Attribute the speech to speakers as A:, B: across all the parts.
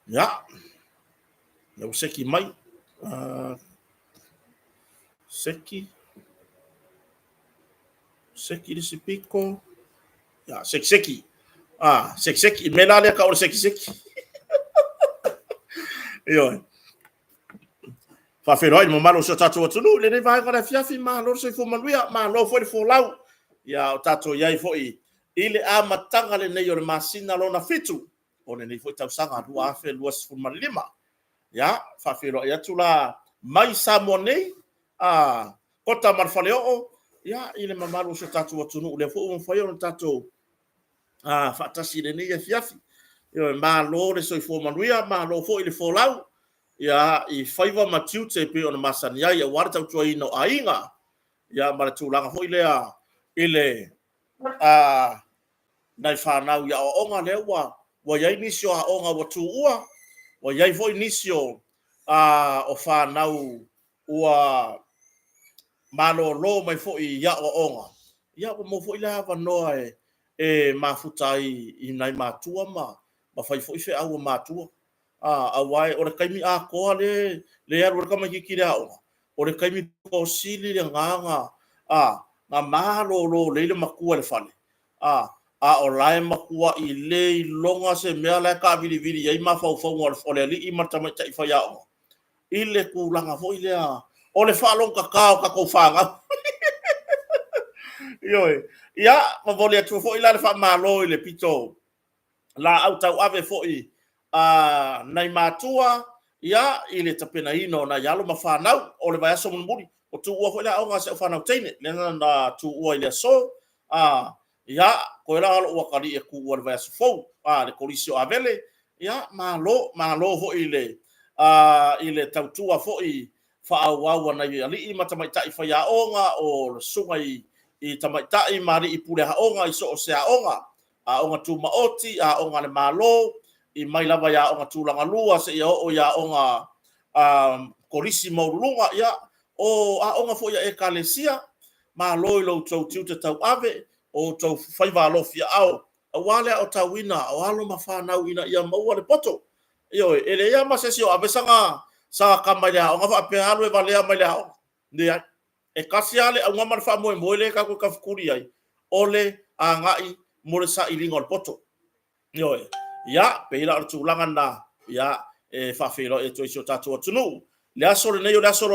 A: Ya, na seki mai. Uh, seki disi piko. Ya, seki. Seki. Melale ka o seki. Yo. Fa feroi mo malo so tatu tunu le ne vai kana fiafi ma lo so fo maluia ma lo fo fo lau. Ya o tatu yai fo i. Ile a matanga le nei o masina lo na fitu. O ne nei fo tau sanga lua afe lua sfu malima. Ya, fa feroi ya tula mai sa mo nei. Kota marfale o. Ya, ile mamalo so tatu tunu le fo fo yo tatu. Fa tasi le nei fiafi. Yo ma lo le so fo maluia ma lo fo ile fo lau. Ya i faiva matiu te pe ona masania ya warta tu ino ainga ya mara tu langa ho ile nai whanau ya o onga lewa wa ya inisio a onga wa tu ua wa ya vo inisio o whanau ua malo lo mai fo i ya o onga ya mo fo ila va no e mafutai i nai matua ma fai fo i fe au matua awai ora kaimi a ko le ar ora kama ki o ora kaimi ko sili le nganga nga malo lo le makua le fale o lai makua i le longa se mea la ka vili vili ai ma fau fau ngol fole li i marta mai tai fa ya o ile ku langa fo ile o le fa long ka ko fanga yo ya ma vole tu fo ile le fa malo ile pito la au tau ave fo i nai matua ia ile tapena ino na yalo mafanau o le vai so muri o tu ua foi la o ngase fanau teine le na tu ua ile so ia ko la o kali e ku o le vai so fo le kolisio avele ia malo ho ile ile tau tua fo i fa au na ali i mata mai tai fa ya onga o sunga i tamai tai mari i pule ha onga i so o se onga onga tu maoti onga le malo i mai lava ya onga tulanga lua se ia o ya onga korisi maulunga ya o onga fo ya ekalesia ma loi lo tau tiu te tau ave o tau faiva alofia au wale o tawina o alo mafanau ina ia maua le poto io ele ia ma sesio ave sanga sa kamaya onga fa pe halu e vale mai le au ndia e kasiale au ngama fa mo moile ka ko kafkuri ai ole a ngai mo sa ilingo le poto io ya peila o tulanga na ya fa felo e to iso tatu tunu le aso le nei o aso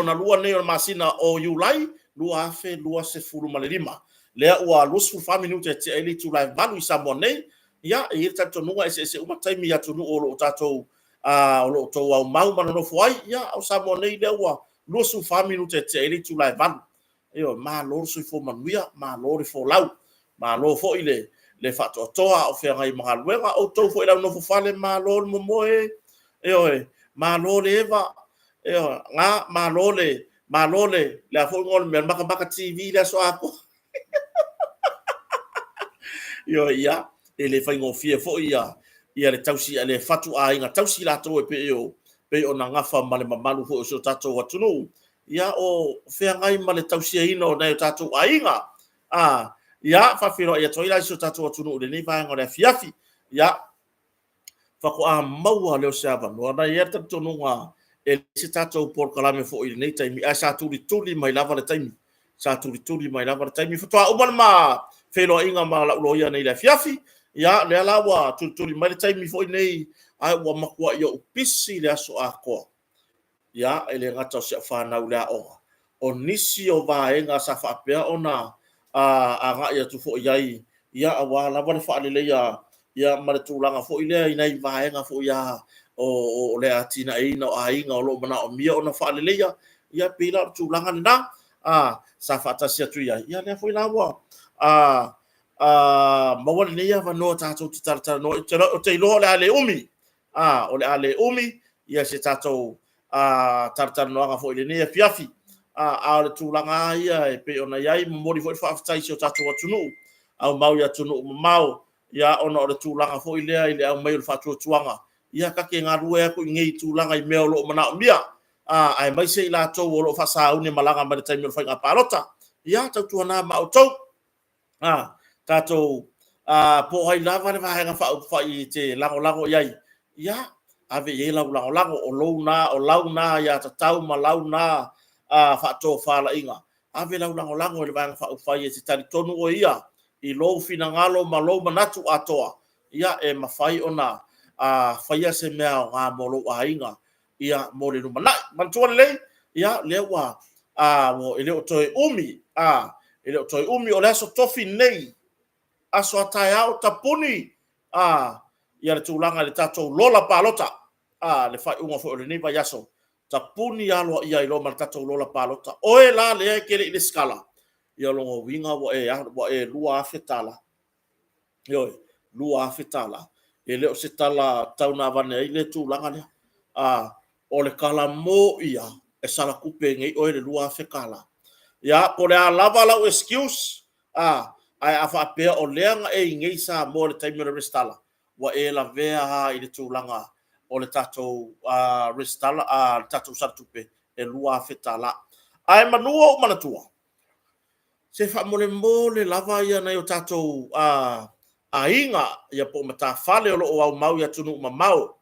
A: na lua nei o masina o yulai lua afe lua se furu malima le ua lusu fa minute te eli tu live valu isa monei ya e tatu nunga ese uma time ya tunu o lo tatu o lo to au mau mano foi ya o sa monei le ua lusu fa minute te eli tu live valu io ma lo su fo manuia ma lo fo lau ma lo fo ile le fato toa o fe ngai ma luega o to fo ila no fo fale ma lo mo moe ma lo leva nga ma lo le la fo ngol me maka TV la so ako ia ele fa ngo fie fo ia le tausi ale fatu a inga tausi la to pe o na ngafa male mamalu fo so tato watunu ia o fe ngai male tausi ino na tato a inga ia fa firo ia toila so tatu tunu le ni va ngora fiafi ia fa ko a maua le sava no na ia tatu nunga e se tatu por kalame fo ile nei taimi a sa tuli mai lava le taimi sa tuli mai lava le taimi fa to a ma felo inga ma la lo ia nei le fiafi ia le lawa tuli mai le taimi fo nei ai wa makua ia upisi le aso a ko ia ele ngata se fa na ula o nisi o va enga sa fa pe ona nga ia tu fo iai ia awala va fa le ia ma tu langa fo ile ina i va nga fo ia o le atina ina ainga o lo mana o mia ona fa le ia pila tu langa na sa fa ta sia tu ia le fo ila wa ma wa le ia va no ta tu ta no te lo le ale umi o le ale umi ia se ta tu tartar no nga fo ile ne fiafi a le tulanga ia e pe ona iai mori foi fa tai so tatu tunu au mau ya tunu mau ya ona le tulanga foi ile au mai le fatu tuanga ia ka ke ngarue ko ngei tulanga i meo lo mana mia ai mai se la to lo fa sa uni malanga ma tai mel fa nga palota ia tatu na ma auto tatu po ai lava le vahenga fa i te lago iai ia ave ye lago o launa ia tatau ma launa fa to fala inga ave lago le vahenga fa i te tali tonu o ia i lo fina ngalo ma lo manatu atoa ia e mafai ona faia se mea ngā molo ainga ia mo le rumana mantua le ia lewa mo ele o toi umi ele o toi umi o le aso tofi nei aso atai au tapuni ia le tūlanga le tatou lola palota le fai unga fo le nipa yaso tapuni alo ia i lo ma le tatou lola palota oe la le e kere i le skala ia longo winga wa e lua afetala ioi lua afetala ele o se tala tauna vane ai le tūlanga le o le kala mo ia e sala kupe ngai oe le lua afekala ia po le a lava lau excuse ai afa pea o leanga e ngai sa mo le taimi le restala wa e la vea ha i le tūlanga o le tatou restala le tatou satupe e lua afetala ai manua o manatua se fa mole lava ia na o tatou ainga ia po mata fale o lo au mau ia tunu mamau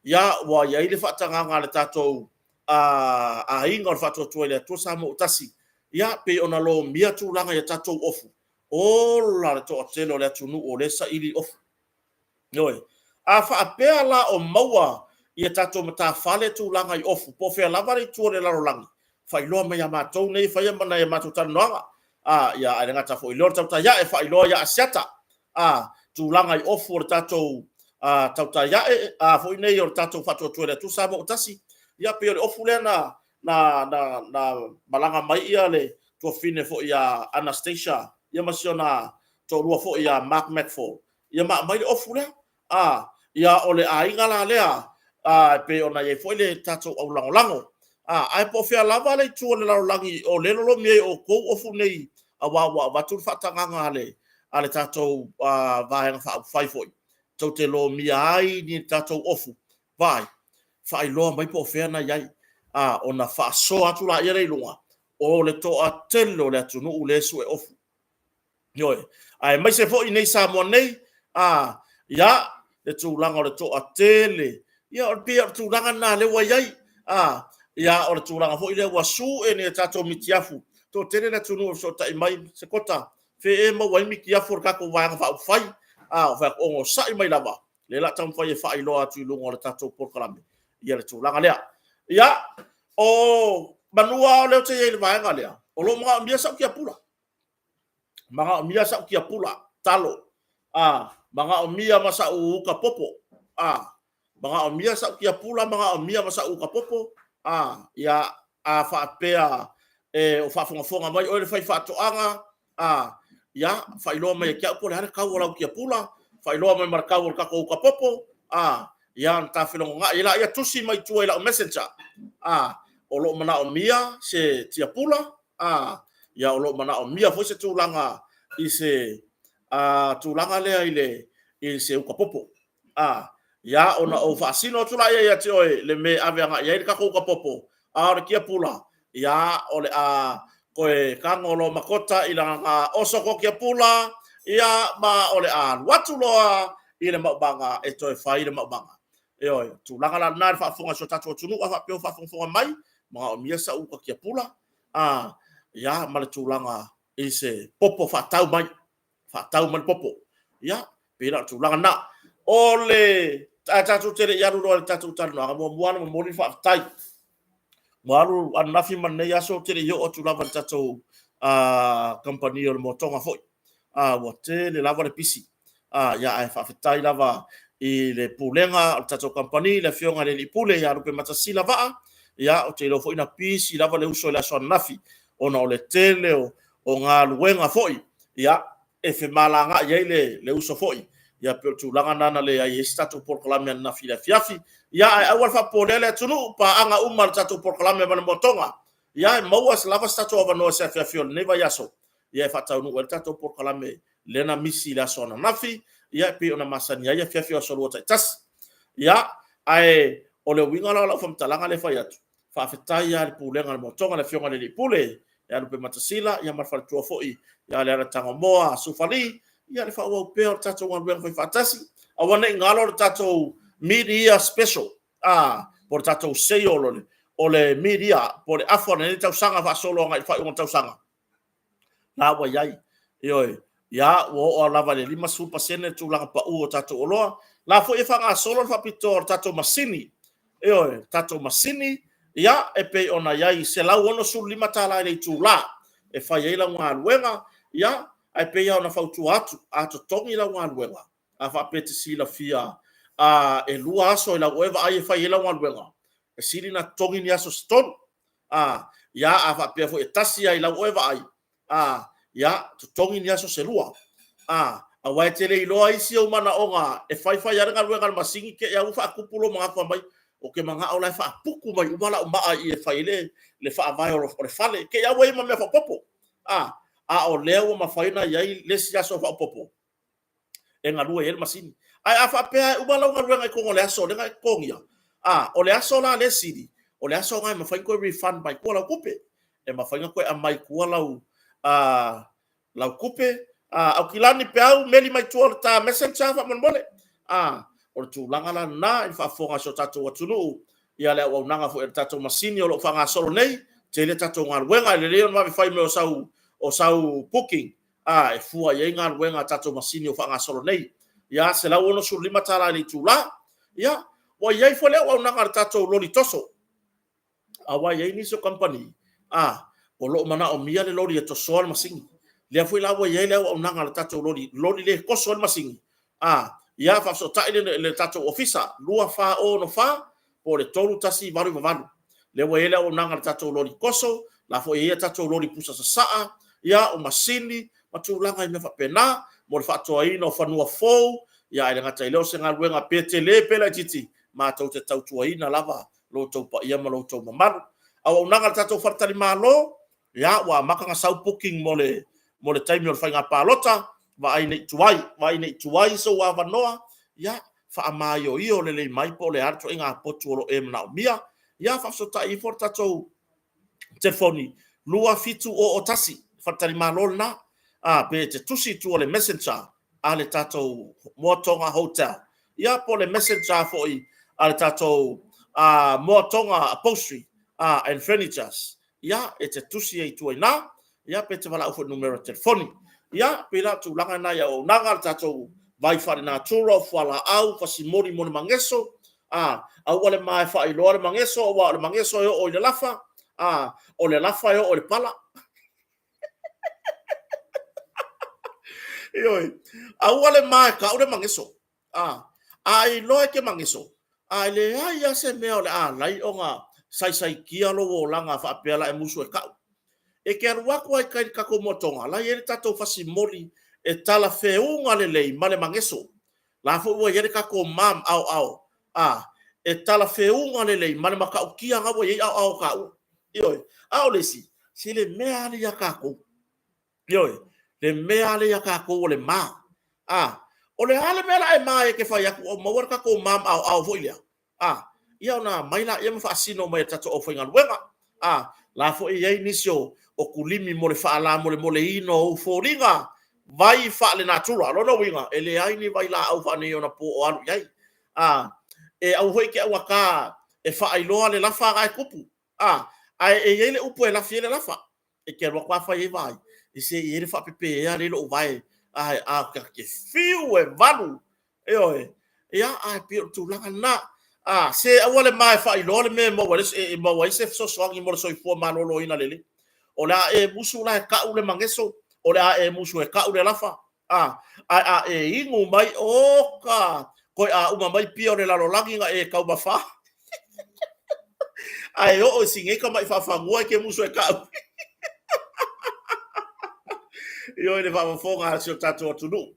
A: ia wa ia ile fa tanga le tatou ainga o fa to ile to sa mo tasi ia pe ona lo mia tūlanga ia tatou ofu o la to telo le tunu o le sa ili ofu noi fa apea la o maua ia tatou mata fale tūlanga i ofu po fe lava le tu le larolangi fa ilo me ya matou nei fa ia mana ia matou tanoanga ia ai ngata fo ilo tauta ia e fa ilo ia asiata tūlanga i ofu o tatou tauta ia fo nei o tatou fa to le tu sa mo tasi ia pe le ofu le na malanga mai ia le to fine fo ia Anastasia ia masiona to rua fo ia Mark Macfall ia mai le ofu le ia ole ainga la lea pe ona ye fo le tatou au lango ai po fia lava le tu le langi o le lo mi o ko ofu nei wa tu fa tanga ale tatou vai fa fai foi to te lo mi ai ni tatou ofu vai fa i lo mai po fia na yai ona fa so atu la ia le lunga o le to atelo le tunu u le su e ofu yoi ai mai se fo i nei sa mo nei ia le tūlanga o le to atele ia o pe o tūlanga na le wa yai ia o le tūlanga fo i le wa su e ne tatou mitiafu to tele le tunu so tai mai se kota fe e ma wai mitiafu ka ko wa fa fai o fa o sai mai lava le la tam fai fa i lo atu lunga o le tatou porkalame ia le tūlanga lea ia o manua o leo te ia le vaenga lea o lo mga mia sa kia pula mga mia sa kia pula talo mga mia masa uka popo mga mia sa kia pula mga mia masa uka popo ia fa pea o fa fonga mai o le fai fa toanga ia fa ilo mai kia po le hare kau la kia pula fa ilo mai markau ka ko uka popo ia ta filonga ila ia tusi mai tu ila messenger o lo mana o mia se tia pula ia o lo mana o mia fo se tūlanga i se tūlanga lea i se uka popo ia ona o fa sino tula ia te oi le me aveanga ia ka ko uka popo re kia pula ia o le koe kangolo makota ila oso ko kia pula ia ma o le watu loa i le mabanga e toi fai le mabanga oi tūlanga la na fa fonga so tatu tunu fa pe fa fonga mai ma o mia sa uka kia pula ia ma le tūlanga i se popo fa tau mai popo ia pena tūlanga na ole tatu tere yaru ro tatu tanu mo buana mo ri fa tai maru anafi man ya so tere yo o tūlanga tatu company o mo tonga foi wa te le lava le pisi ia ai fa tai lava i le pulenga tatu company le fionga le pule ya rupe matasila va ia o te lo foi na pisi lava le uso le so nafi ona o le tele o ngā luenga foi ia e fe malanga ia le uso foi ia pe tūlanga nana le ai statu porkalame na fila fiafi ia ai awal fa polele tunu pa anga umar statu porkalame bana motonga ia maua se lava statu ava no se fiafi neva yaso ia fa tau no statu porkalame lena misi la sona nafi ia pe ona masani ia fiafi o solo tas ia ai o le winga la fa mtalanga le fa yatu fa fetai ia le pulenga le motonga le fionga le pule ia lupe matasila ia marfal tua foi ia le tanga moa sufali ia le whaua upea o tatou ngaluenga whai whaatasi. A wana i ngalo o tatou media special. Por tatou sei o le media, por le afona ni tau sanga whaasolo ngai whai unga tau sanga. La wa yai, ioi, ia o lava le 5% tūlanga pa u o tatou oloa. La fo e whanga solo whapito o tatou masini. Ioi, tatou masini, ia e pe ona yai se lau ono su 5 tala i tūla. E whai eila ngā luenga, ia, ai pe ia ona whautu atu tongi la ngā luenga. A whapete sila fia, e lua aso i la ueva ai e whai eila ngā luenga. E sili na tongi ni aso stonu. Ia a whapea fo e tasi ai la ueva ai. Ya tu tongi ni aso se lua. A wai te rei loa isi o mana o ngā e whai arenga luenga masingi ke ia uwha akupulo mga kwa mai o ke mga o lai wha apuku mai umala umaa i e whai le wha avai o le whale ke ia wai ma mea whapopo. A o leo ma whaina iai lesi aso wha popo. E ngā lua i ele masini. Ai a whapea umala unga luenga i kongo le aso lenga i kongia. O le aso la le siri. O le aso ngai ma whain koe refund mai kua lau kupe. E ma whainga koe a mai kua lau kupe. Au kilani pe au meli mai tua ta messenger fa monmole. O le tūlanga la na i whaafonga so tatou atunu. Ia lea wau nanga fo e tatou masini o lo whanga solo nei. Te le tatou ngā luenga i le leo ma me whai me o sau booking. E fua i ngā luenga tatou masini o whanga solo nei. Ia se lau ono su 5 tala ni tūla. Ia, wa iai fo lea wau nanga tatou lori toso. Awa iai niso company. O lo mana o mia le lori e toso al masingi. Lea foi la wa iai lea wau nanga le tatou lori le koso al masingi. Ia fa so tai le tatou ofisa. Lua fa o no fa. Po le tolu tasi varu valu. Le wa iai lea wau nanga le tatou lori koso. La fo iai tatou lori pusa sa saa. Ia o masini. Matulanga i me fa pena. Mo le fa toa ina o fanua fou. Ia ele ngata i leo se ngā luenga pete le pela titi. Ma tau te tau tua ina lava. Lo tau pa ia ma lo tau mamaru. Au nanga tatou fartali malo. Ia wa makanga sau booking mo le taimi o le whainga pālota. Wa ai nei tuai so wa wanoa. Ia fa amai o io le mai po le harto inga potu o lo e mana o mia. Ia fa so ta i for tatou telefoni. Lua fitu o tasi. Fartali malo na. Pe te tusi tu o le messenger. A le tatou Moatonga Hotel. Ia po le messenger fo i a le tatou Moatonga Upholstery and Furnitures. Ia e te tusi e tu na. Ia pe te wala ufo numero telefoni. Ia pe la tu langa na ia o nanga le tatou vai whare nā tura o whala au whasimori mo le mangeso. Au wale mai whai loa le mangeso o le mangeso o le lafa. O le lafa o le pala. Ioi. Au wale mai ka ure mangeso. Ai loa ke mangeso. Ai le ai se mea o le lai o ngā sai kia lo o langa whaapela e musu e kau. E ke aruaku ai kai kako motonga. Lai ere tatou whasimori e tala whiunga le lei ma le mangeso. La fo ua ere kako mam au. E tala whiunga le lei ma le makau kia ngawa ye au kau. Ioi. Au lesi. Si le mea ali ya kako. Ioi. Le mea le ya kako o le ma. O le hale mea e ma e ke whai aku o mawar kako mam au fo ilia. Ia ona maila ia mawhaasino mai tato o whainga luenga. La fo i ei nisio o kulimi mo le whaala mo le ino o fōringa. Vai whaale nā tura, lono winga. E le aini vai la au whaane o na po o alu iai. E au hoi ke au waka e whaailoa le lafa gai kupu. E ei le upu e lafi e le lafa. E ke rwa kwa whai e vai. E se i ere whapepe e a relo o vai. Ka ke fiu e valu. E oe. Ia ai pio tu langa na. Se awale mai fai lo le me mo wale se so swangi mo so fo malolo ina lele. O la e musu la ka ule mangeso. O la e musu e ka ule lafa. E ingu mai oka. Koi uma mai pio le lalo langi nga e ka umafa. Ai o singe ka mai fa ngua ke musu e ka. Yo le va fonga so tato tunu.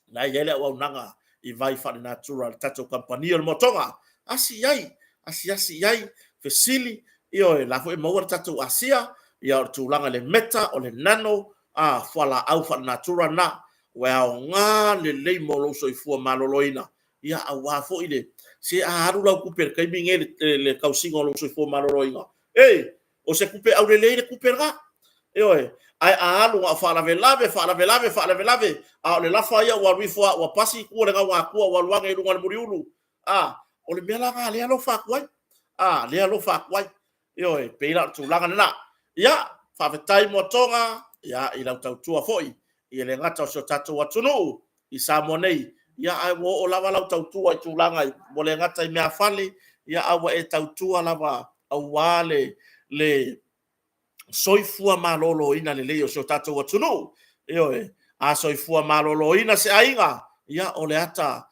A: Na yele wa nanga I vai fa natural tato company o motonga. Asi yai fesili io la fo mo tato asia ia tu langa le meta o le nano fala au fa natural na wa nga le mo lo so fu maloloina ia wa fo ile se haru la ku per kai minge le kausingo lo so fu maloloina o se ku pe au le kuperga io ai alu wa fa lave a le lafa ia wa rifua wa pasi ku le wa ku wa luanga i lunga muriulu o le mela ga le alo fa kwai le alo fa kwai yo e peila tu langa na ya fa vetai motonga ya i lau tau tua foi i le ngata so tatu wa tunu i samonei ya ai wo o lava lau tau tua i tu langa mo le ngata i mea fale ya awa e tau tua lava awale le soifua malolo ina le leo so tatu wa tunu yo e a soifua malolo ina se ainga ya ole ata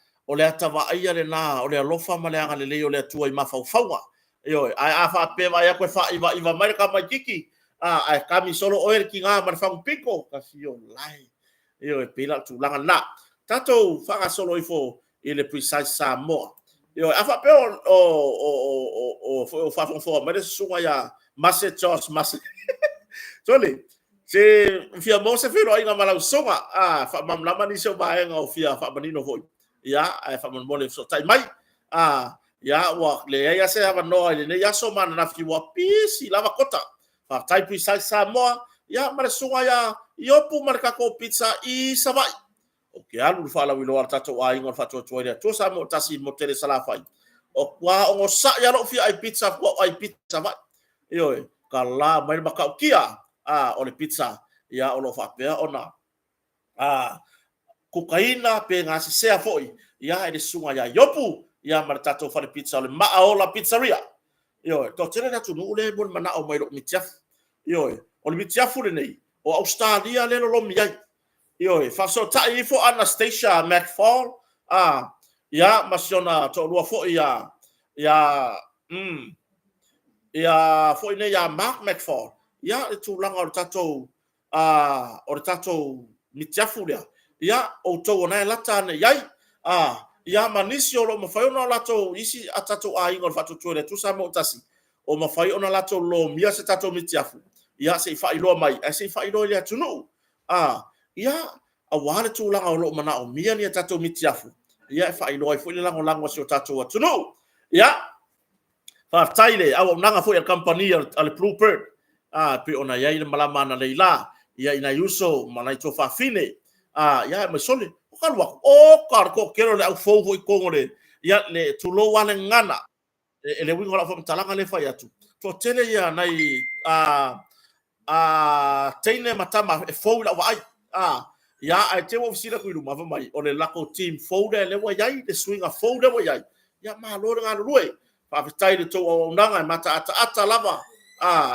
A: wa aia le na ole alofa maleanga le leo le tua i mafaufaua yo ai afa pe mai ko fa iva mai ka mai kiki ai kami solo oer ki nga mar fang piko kasi yo lai yo e pila tu langa na tato fa solo ifo ile precise sa mo yo afa pe o fa fo mai sunga ya masse chos masse Tole, se fia mo se fero inga malau songa, fa mam lama ni so ba nga o fia fa manino foi. Ya, fa man mole so tai mai. Ya wa le ya se ava no ile ya so man na fi wa pisi lava kota. Fa tai pi sai sa mo, ya mare sunga ya yopu marka ko pizza i sabai. O ke alu fa la wilo tato wa inga fa to ia to sa mo tasi mo tele sala fai. O wa o sa ya lo fi ai pizza ko ai pizza ba. Yo, kala mai baka kia. O le pizza ia o lo whapea ona kukaina pe ngā se sea foi ia e le sunga ia yopu ia maratato whare pizza o le Maaola Pizzeria to tere na tunu ule mon mana o mai lo mitiafu o le mitiafu le nei o Australia le lo mi ai faso ta i fo Anastasia McFall ia masiona to lua fo ia fo ine ia Mark McFall ya tu langa o tato mitiafu lea ya o to na lata ne yai ya manisi o lo mafai ona lato isi atato a ingo fatu tuele tu sa mo tasi o mafai ona lato lo mia se tato mitiafu ya se fa ilo mai se fa ilo le tunu ya a wale tu langa o lo mana o mia ni tato mitiafu ya fa ilo ai fu le langa langa se tato wa tunu ya fa taile au nanga fu el company al bluebird pe ona ia ile malama na leila ia ina yuso mana to fa fine ia me sole o kalwa o karko kero le au fo i kongore ia le tulo wale ngana le wingo la fo talanga le fa ya tu to tele ia nai teine matama e fo la wa ia ai te wo sila ku luma va mai o le lako team fo le wa ia le swinga fo le wa ia ma lo nga ruwe fa fitai le to o nanga mata ata lava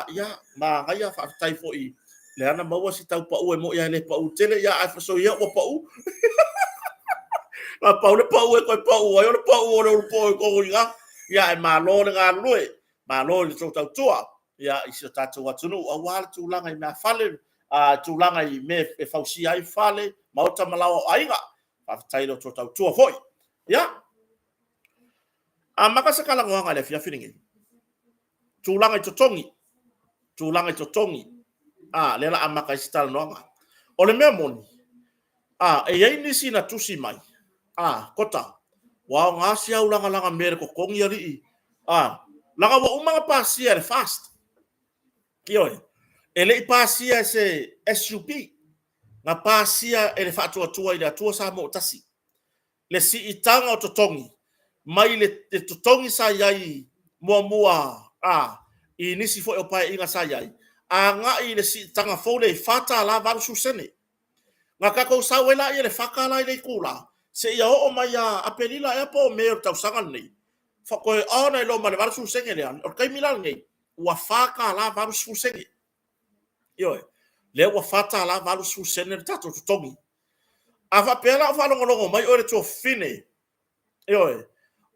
A: ya ma ngaya fa tai fo i le ana maua si tau pa u mo ya le pa u tele ya ai fa so ya o pa u pa le pa u ko pa u yo le pa u le po ko ya ya ma lo nga lue ma lo le so tau tua ya i so tatu wa tunu a wal tu langa i me fale tu langa i me e fa si ai fale ma o ta malao ainga fa tai lo so tau tua foi ya maka se kala nga le fia finingi tu langa i totongi tulanga totongi lela amaka istal noanga o le mea moni e yai nisi na tusi mai kota wa nga sia ulanga langa mere ko kongi ali langa wa umanga pasia le fast kioi ele pasia se SUP nga pasia ele fatu atua ida tua sa mo tasi le si itanga o totongi mai le totongi sa yai mua i nisi fo o pai inga sa yai nga i le si tanga fo le fata la varu susene nga kako sa wela i le faka la i le kula se ia o mai a pelila e po me o tau sanga nei fa ko ona lo ma le varu susene le o kai milal ngai wa faka la varu susene le wa fata la varu susene tato tongi ava pela fa longo mai o le to fine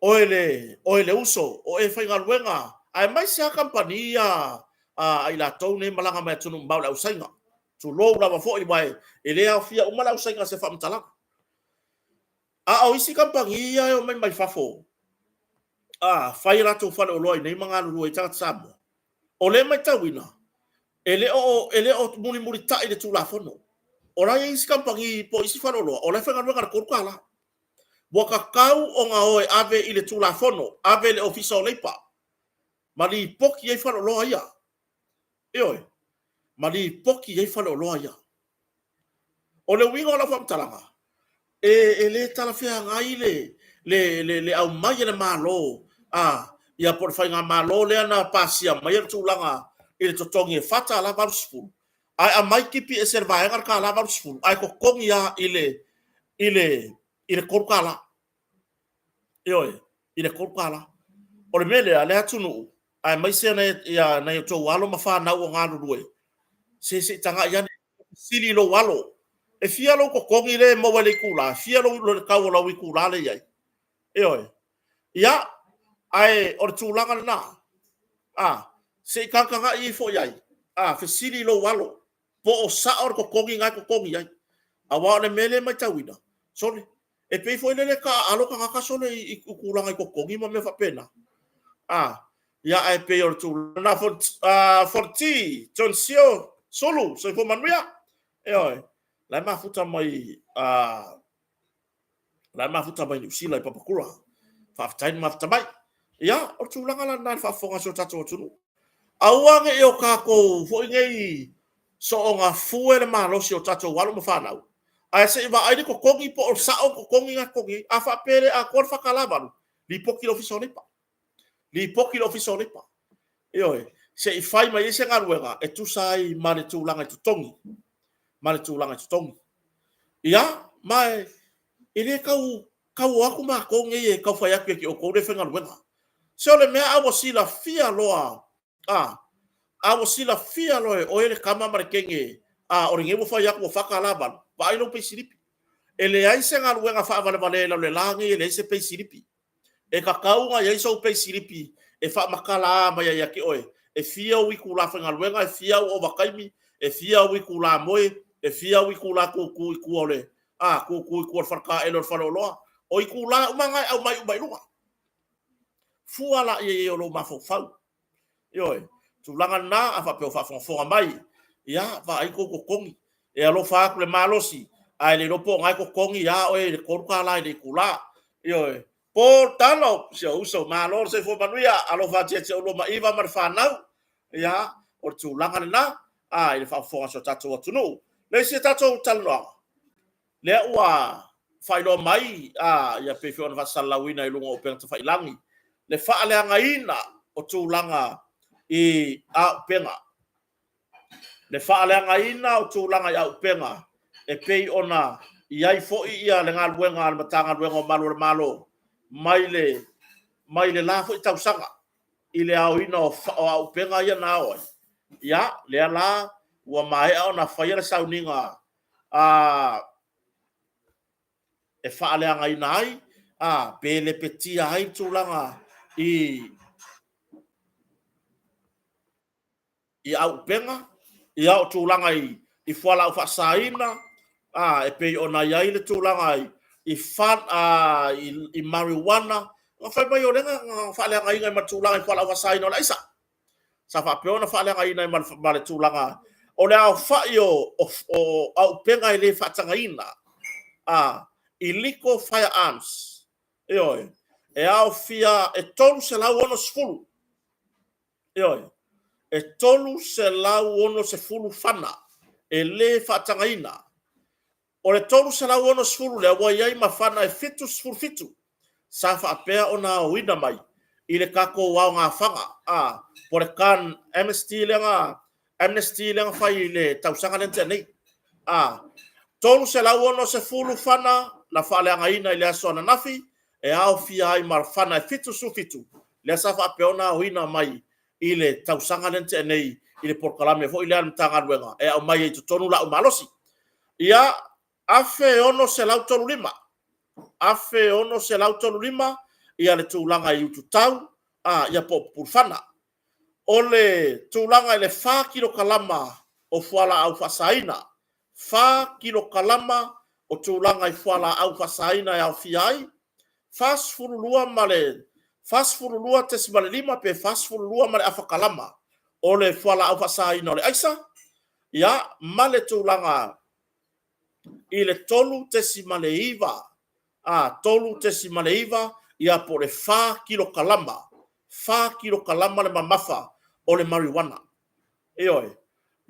A: o ele uso o e fainga luenga ai mai se a kampania ai la tau ne malanga mai tunu mbau la usainga tu lo la fo i mai ele a fia o mala usainga se fa mtala o isi kampania o mai fafo faira tu fa lo nei manga lu e tata samo o le mai tawina ele o muri ta ile tu la fono o la isi kampania po isi fa lo o la fa ngana ko kala boka kau o nga oe ave ile tu la fono ave le ofisa o leipa mali poki e falo lo ia mali poki ai fale o loa ia. O le winga o la whamtalanga. E le tala fea ngai le au mai le malo. Ia por fai ngā malo le ana pasia mai le tūlanga i le totongi e fata la valusfulu. Ai a mai kipi e servaenga ka la valusfulu. Ai ko kongi ia i le korukala. Ioe, i le korukala. O le mele a le atunu. Ai mai se na i tō walo mawhanau o ngā rurue. Se tanga ia sili lo walo. E fia lo ko kongi le mo wale kula. Fia lo le kau la wi kula le iai. Ioe. Ia, ai o le tūlanga na. Se kankanga i fo iai. Fe sili lo walo. Po o sa or ko kongi ngai ko kongi iai. Awa le mele mai tawina. Sorry. E pei fo ile ka alo ka kakasole i kula ngai ko kongi ma me fa pena. Ia ai pei o le tūlanga. For ti, tonsio, solu, so fo manuia. Ioe. Lai mafuta mai New Zealand i papakura. Whaftain mafuta mai. Ia, o tūlanga la nai whafonga so tato o tunu. Auange e o kako fo ingei so o ngā fue le malosi o tato walo mawhanau. Ai se iwa aile ko kongi po o sao ko kongi ngā kongi. A whapere a kor whakalavaru. Li poki lo fiso nipa. Li poki lo fiso nipa. Ioe, se i whai mai ese ngā ruenga e tusai ma le tūlanga i tutongi. Ma le tūlanga i tutongi. Ia, mai, ile kau aku ma kongi e kau whai aku e ki o kore whenga ruenga. Se ole mea awa sila fia loa. Awa sila fia loa o ele kama mare kenge. O ringewo whai aku o whakalaban. Pa aino pei siripi. Ele aise ngā ruenga whaavale vale la le langi ele aise pei siripi. E kakaunga ia iso pei siripi. E wha makala mai ia ki oe. E fia ui kula whenga ruenga. E fia o wakaimi. E fia ui kula moe. E fia ui kula kuku i kuole. Kuku i kuole wharka elo whalo loa. O i kula umangai au mai umai lunga. Fuala i o lo mafofau. Ioe, tūlanga nā a whapeo whafonga mai. Ia, wa ai ko kongi. E alo whaaku le malosi. Ai le ropo ngai ko kongi ia oe le koruka lai le kula. Ioe, po talo, se uso malo se fo manuia. Alo whatia te ulo maiva mar whanau. Ia, o tūlanga nā. I le whafonga so tato atunu. Le se tato talanoa. Le ua whailo mai. Ia pewhio na wasalawina i lunga o pengta whailangi. Le whaaleanga ina o tūlanga i Aupenga. Le whaaleanga ina o tūlanga i Aupenga. E pei ona i ai fo'i ia le ngā luenga al matanga luenga o malo le malo. Mai le la fo'i tausanga. I le au ina o Aupenga ia na oe. Ia, le la ua maea ona whaia sauninga e whaaleanga ina ai. Pe le petia ai tūlanga i Aupenga, i au tūlanga i whala au whasaina, e pei ona iai le tūlanga i marijuana, ngā whai mai o renga, ngā whaaleanga inga i ma tūlanga i whala au whasaina o la isa. Sa whapeo na whaaleanga ina i ma le tūlanga. O le au whai o Aupenga i le whatanga ina, illegal firearms. Eoi, e au fia e tolu se lau ono sfulu. Eoi, e tolu se lau ono se fulu fana. E le whatangaina. O le tolu se lau ono sfulu le awa iai ma fana e fitu sfulu fitu. Sa whaapea o na wina mai. I le kako wao ngā whanga. Po le kan amnesty lenga whai le tausanga lente nei. Tolu se lau ono se fulu fana. La whaaleanga ina i le aso na nafi. E au fia ai marfana e fitu su fitu. Le safa peona wina mai i le tausanga lente nei i le porkalame fo i le amtanga ruenga. E au mai e tutonu la umalosi. Ia afe ono se lau tolu lima. Afe ono se lau tolu lima. Ia le tūlanga i ututau. Ia po purfana. O le tūlanga i le 4 kilo kalama o fuala au fasaina. 4 kilo kalama o tūlanga i fuala au fasaina e au fiai. Fast furulua tesi male lima pe fast furulua male afakalama. O le fuala au fasaina o le aisa. Ia male tūlanga i le tolu tesi male iwa. Tolu tesi male iwa. Ia po le 4 kilo kalama. 4 kilo kalama le mamafa o le marijuana. Eoi.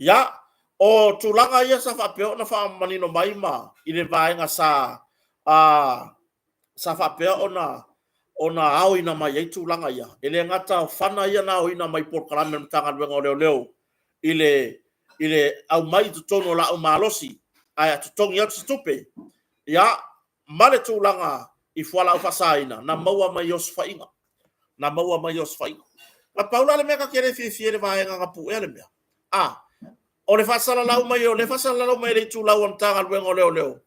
A: ya o tulanga ia sa whapeo na wha manino mai ma i le vaenga sa whapea ona au ina mai ei tulanga ia. Ele ngata whana ia na au ina mai porkarame mtanga luenga o leo ile au mai tutono la o malosi ai tutongi atu stupe ya male tulanga i fuala o fasaina na maua mai os fainga na maua mai os fainga ma paula le meka kere fi le vaenga ngapu ele mea o le fasala lau mai o le fasala lau mai le tula o mtanga luenga o leo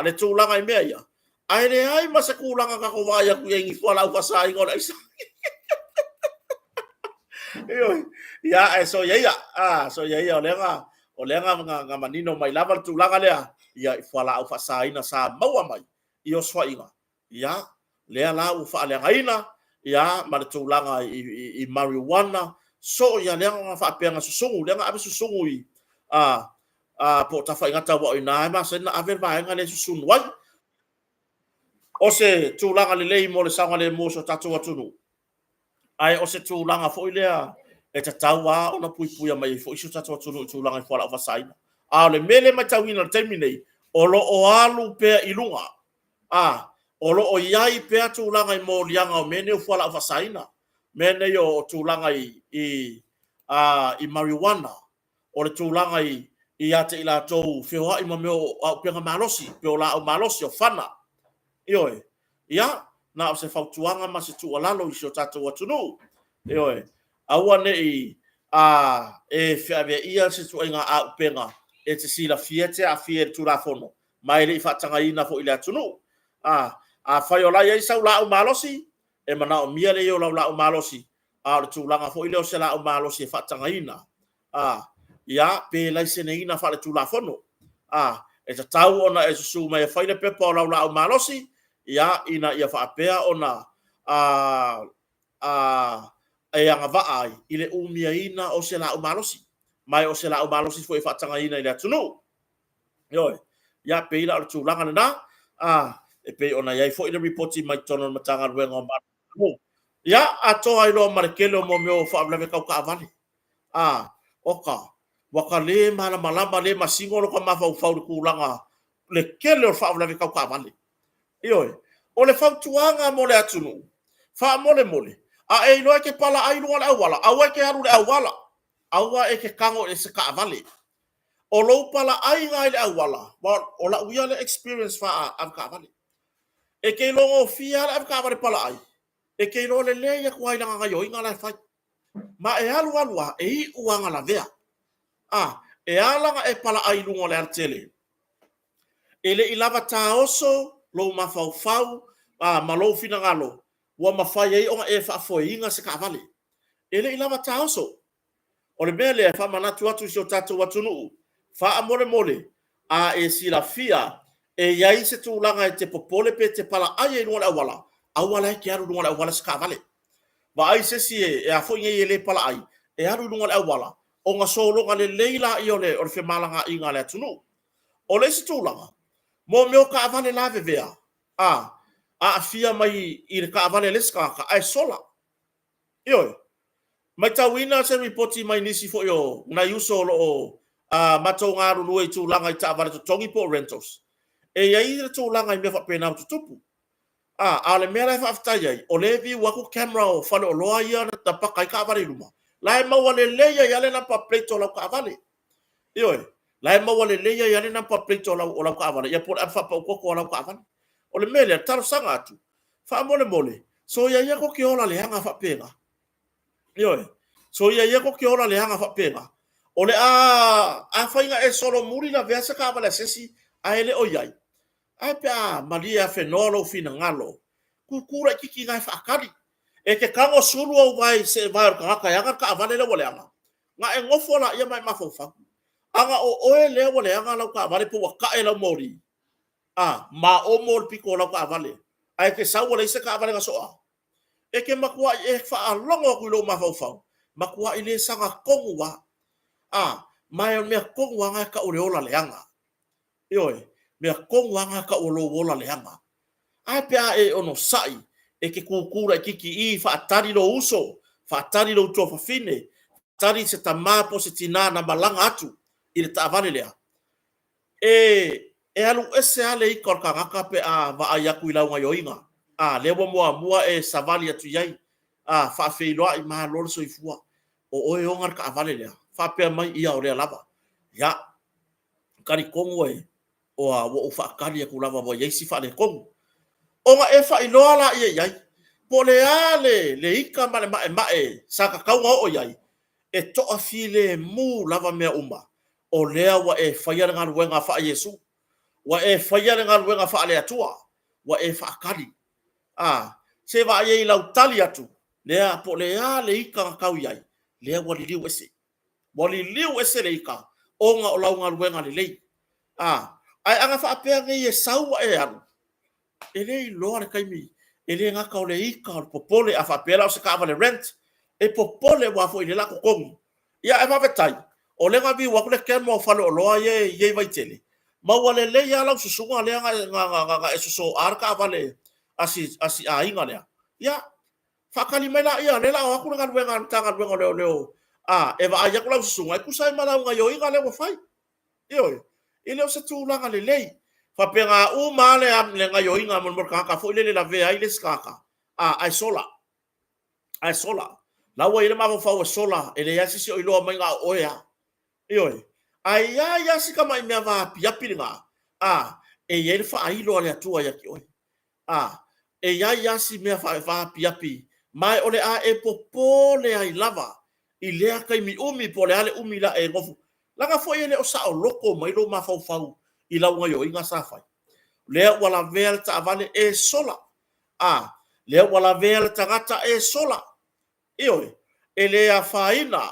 A: le tulanga i mea ia ai le ai masa kulanga ka ko vai aku i fuala o fasaina o isa ya so ya so ya o lenga nga manino mai lava tulanga lea ia i fuala o fasaina sa maua mai i o swainga ya lea la u fa le ngaina ya ma tulanga i marijuana so ya lea nga fa penga susungu lea nga susungu i po ta fa ngata wa ina ma se na ave va nga le susun wai o se tulanga le mo le sanga le mo so tatu atunu ai o se tulanga fo ilea e ta taua ona pui mai fo iso tatu atunu tulanga fo la fasaina le mele mai tawina terminate o lo o alu pe ilunga o lo o iai pe tulanga i mo lianga o mene o fo la fasaina mene yo tulanga i marijuana o le tulanga i ate ila tou fewa i mameo au penga malosi pe o la o malosi o fana ioe ia na o se fautuanga ma se tualalo i so tatu atunu ioe aua ne e fiave ia se tuinga au penga e te sila fiete a fiete tu la fono mai le fatanga ina fo ile atunu fai ola ia sa la o malosi e mana o mia le yo la o malosi le tulanga fo ile o se la o malosi e fatanga ina ia pe la se ne ina fa le tu la fono e ta tau ona e su mai fai le pepa la o malosi ia ina ia fa apea ona e anga vaai ile umia ina o se la o malosi mai o se la o malosi fo e fatanga ina ile atunu yo ya pe ila o tulanga na e pe ona ia fo ile reporti mai tono matanga luenga o ma ya ato ai lo markelo mo me o fa blave ka avani oka waka le malama le masingo lo ka mafa fa kulanga le kele o fa blave ka avani io o le fautuanga mo le atunu fa mole e no ke pala ai no la wala awa ke haru le awala awa e ke kango e se ka vale o lo pala ai ngai le awala o la uia le experience fa am ka vale e ke lo fia am ka vale pala ai e ke lo le ya ko ai nga yo inga la fa ma e alu e uanga la vea e ala e pala ai no le artele ele ilava taoso lo mafau malo fina ngalo wa mafai ai o e fa foinga se ka vale ele ilava taoso o le mele fa manatu atu so tatu watunu fa mole e sila fia e yai se tulanga e te popole pe te pala ai no la wala ke aru no la wala se ka vale va ai se si e a foinga ele pala ai e aru no la wala o nga solo nga le leila i ole o le fe malanga inga le tunu o le se tulanga mo me o ka vale la vea fia mai i le ka vale leska ka ai sola io mai tawina se reporti mai nisi fo yo na yuso lo mato ngaru lu e tulanga i ta vale to tongi po rentals e ia i le tulanga i me fa pena tu tupu ale mera fa afta ia o le vi wa ku camera o fa lo loa ia na ta pa kai ka vale luma lai ma wale le ia le na pa plate o la ka vale io lai ma wale le ia le na pa plate o la ka vale ia por fa pa ko la ka vale o le mele taro sanga atu fa mole so ia ko ke ola le hanga fa pega io so ia ko ke ola le hanga fa pega o le a fainga e solo muri la vesa ka vale sesi a ele o yai ai pa maria fenolo fina ngalo kukura kiki ngai fa akari e ke kango sulu o vai se vai ka yanga ka vale le wole anga nga e ngofola ia mai mafofa anga o ele wole anga la ka vale po ka ela mori ma o mor piko la ka vale ai ke sa wala se ka vale ga so e ke makua e fa longo ku lo ma fa makua ile sanga kongua mai me kongua nga ka ore ola leanga io me kongua nga ka olo ola leanga ai pe e ono sai e ke kukura kiki i fa tari lo uso fa tari lo to fa fine tari se tama po se tina na malanga atu i le taavale lea. E alu ese ale i korkangaka pe a va ayaku i launga yoinga. Lewa mua e savali atu yai. Whaafeiloa i maha lolo soifua. O oe ongar ka avale lea. Whapea mai ia o lea lava. Ya, kari kongo e. O a wo whaakari aku lava wa yeisi whaale kongo. Onga e whailoa la ia yai. Po le ale, le ika male mae, saka kaunga o yai. E toa file mu lava mea uma. O lea wa e whaiare ngā ruenga wha Yesu. Wa e whaiare ngā ruenga wha le atua. Wa e whaakari. Se wa e lau tali atu. Lea po lea le ika kau yai. Lea wali liu ese. Wali liu ese le ika. Onga o lau ngā ruenga le lei. Ai anga wha apea ngai e saua e anu. E lei loa le kaimi. E le ngaka o le ika o popole a wha apea lau se ka le rent. E popole wafo i le lako kongi. Ia e mawetai. O le ngavi wakule kemo o whale o loa ye vaitele. Maua le le ia lau susunga le nga e suso arka vale asi a inga lea. Ia, whakali mai la ia, le la o aku nga ruenga tanga ruenga leo. E wa aia ku lau susunga. E kusai malau nga yo inga leo whai. Ioi, i leo se tūlanga le lei. Whapenga umale am le nga yo inga mon morkaka fo ile la vea ile skaka. Ai sola. Ai sola. Lawa ile mawa fawa sola, ele yasi si o iloa mai ngā oea. Ioi. Ai ya yasi ka mai mea wā piapi nga. E yele wha ailoa le atua yaki oi. E ya yasi mea wha piapi. Mai ole a e popole ai lava. I lea kai mi umi po le ale umi la e ngofu. Langa fo ele o sa o loko mai lo ma fau fau. I lau ngai o inga sa fai. Lea wala vea le ta avale e sola. Lea wala vea le tangata e sola. Ioi, ele a faina,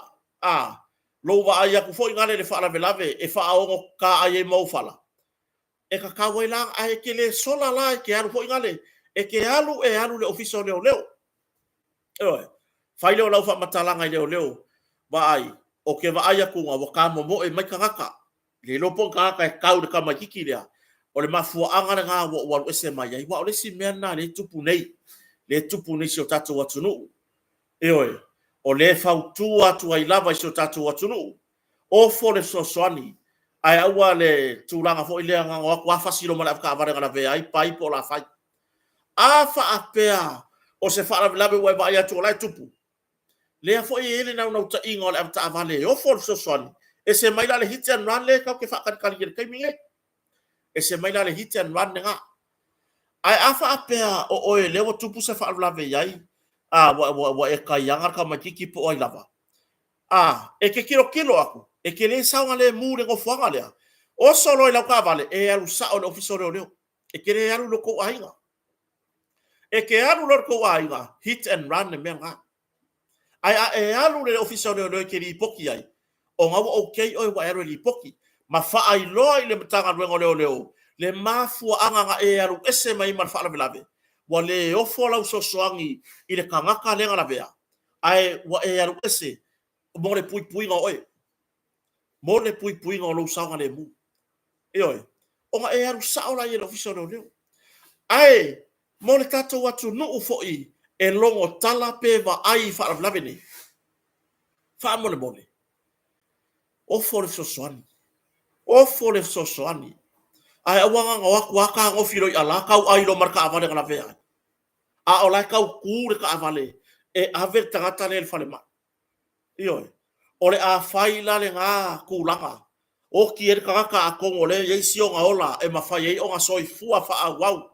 A: lo wa ai aku foi ngale le fala velave, e fa aongo ka ai mau fala. E ka kawai lang ai ke le sola la e ke alu foi ngale, e ke alu le ofiso leo. Ioi, fai leo lau fa matalanga i leo, wa ai, o ke wa ai aku ngā waka momo e mai kangaka, le lopo kangaka e kau de kama kiki lea, o le mafua angare ngā walu ese mai ai, wa o le si mena le tupu nei si o tato watunu. Eoi, o le fautu atu ai lava i so tatu atunu. O fo le sosoani. Ai aua le tūlanga fo i lea ngā waku awhasiro mana afka avare ngana vea ai pai po la fai. Awha apea o se whaara lawe wai vai atu o lai tupu. Lea fo i ele nau ta inga o le avta avale. O fo le sosoani. E se maila le hiti an ran le kau ke whakanikali kere kaiminge. E se maila le hiti an ran nga. Ai awha apea o oe lewa tupu se whaara lawe iai. Wa e kai anga ka makiki po ai lava. E ke kilo aku. E ke le saunga le mu le ngofuanga lea. O solo i lau ka vale, e alu sa o le ofiso leo. E ke le alu lo ko ainga. E ke alu lo ko ainga, hit and run le mea nga. E alu le ofiso leo ke li poki ai. O ngau okay oi wa alu li poki. Ma fa ai loa i le matanga ruengo leo. Le mafua anga nga e alu ese mai mar fa lave. Wa le ofo lau sosoangi i le kangaka lenga la vea. Ai wa e aru ese mo le pui nga oe. Mo le pui nga o lau saunga le mu. E oe. O nga e aru saola i e l'ofiso leo. Ai, mo le tato watu nuu foi e longo tala pe wa ai wha aravlawe ne. Wha mole. Ofo le sosoani. Ofo le sosoani. Ai awanga nga waku waka ngofiro i ala kau ai lo marka avale ngana vea. O lai kau kure ka avale. E ave tangata le fale ma. Ioi. O le a faila le ngā kūlanga. O ki e kaka a kongo le yeisi o ngā ola e mawhai ei o ngā soifua wha a wau.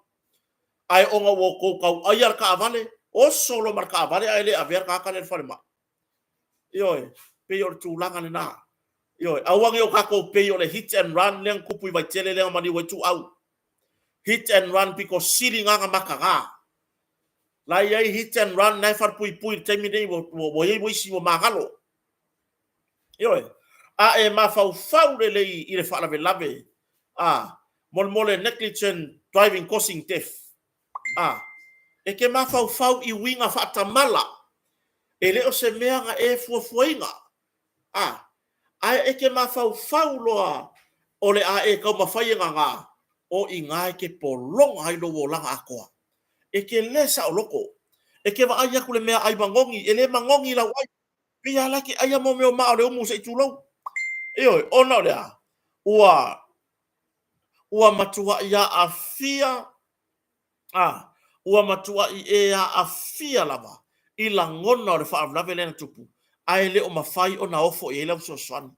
A: Ai o ngā woko kau ai ar ka avale. O solo marka avale ai le ave kaka le fale ma. Ioi. Pe o le tūlanga le nā. Ioi. Awangi o kako pe o le hit and run leang kupu i vai tele leang mani wai tu au. Hit and run piko siri ngā maka ngā. Lai ai hit and run nai far pui taimi nei wo yei isi wo magalo. Ioi. E ma fau le lei i le whaalawe lave. Mole negligent driving causing death. E ke ma fau i winga whaatamala. E leo se mea nga e fuafuainga. E ke ma fau loa o le e kau mawhaienga ngā. O i ngā e ke polonga hai lo wo langa akoa. E ke lesa o loko. E ke wa ai aku le mea ai mangongi. E le mangongi la wai. pia laki aya mo me o ma o le umu se tulo io ona le a ua matua ia afia ua matua i e a afia lava i la ngona o le whaavelave lena tupu ai le o mawhai o na ofo i e lau so swani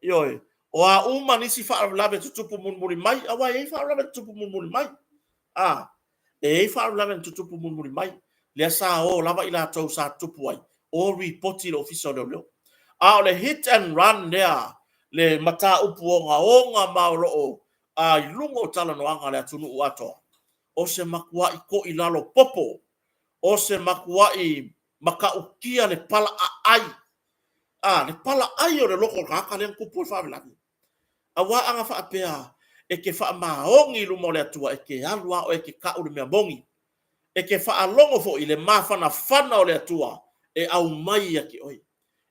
A: io o a uma nisi whaavelave tutupu munmuri mai awa e whaavelave tutupu munmuri mai e whaavelave tutupu munmuri mai le sa o lava i la tau sa tupu ai o ripoti le ofisa leo leo o le hit and run lea le mata upu o ngā mauro o i lungo tala noanga le atunu uatoa o se makua i ko i lalo popo o se makua i maka ukia le pala ai le pala ai o le loko kaka le kupu whavelani a wa anga whaapea e ke wha maongi lumo le atua e ke alua o e ke ka uri mea mongi e ke wha alongo fo i le mawhana whana o le atua e au mai a ki oi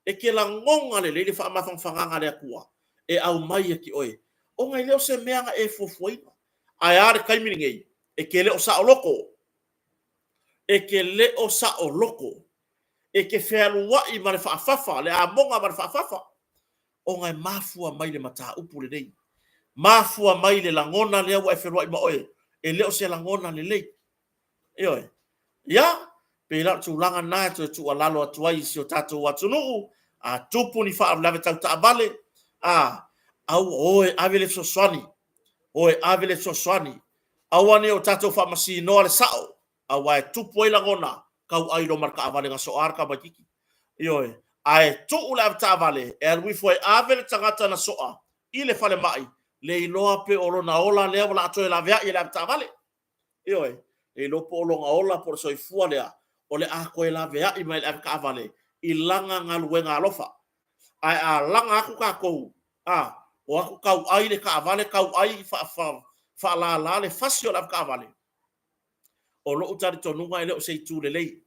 A: e ke la ngonga le le wha mawhang whanganga le akua e au mai a ki oi o ngai leo se meanga e fufuina ai are kaimini ngei e ke leo sa o loko e ke leo sa o loko e ke whealua i mare whaafafa le a monga mare whaafafa o ngai mafua mai le mata upu le nei mafua mai le langona le au e wherua i maoe e leo se langona le lei e oi ia pe la tūlanga nā tu alalo atuai si o tātou atunuu a tupu ni whaavelave tau taavale au oe avele soswani oe avele soswani awane o tātou whamasi noa le sao au ai tupu e langona kau ai lo marka avale ngā so arka makiki ioe ai tuu le taavale e alui foi avele tangata na soa i le whale mai le iloa pe olo na ola lea wala atoe la vea i le taavale ioe e lopo olo nga ola por soifua lea o le a koe la vea i mai le ka avale i langa ngā luenga alofa ai a langa aku kākou o aku kau ai le ka avale kau ai fa la le fasio la ka avale o lo utari tonunga ele o se tu le lei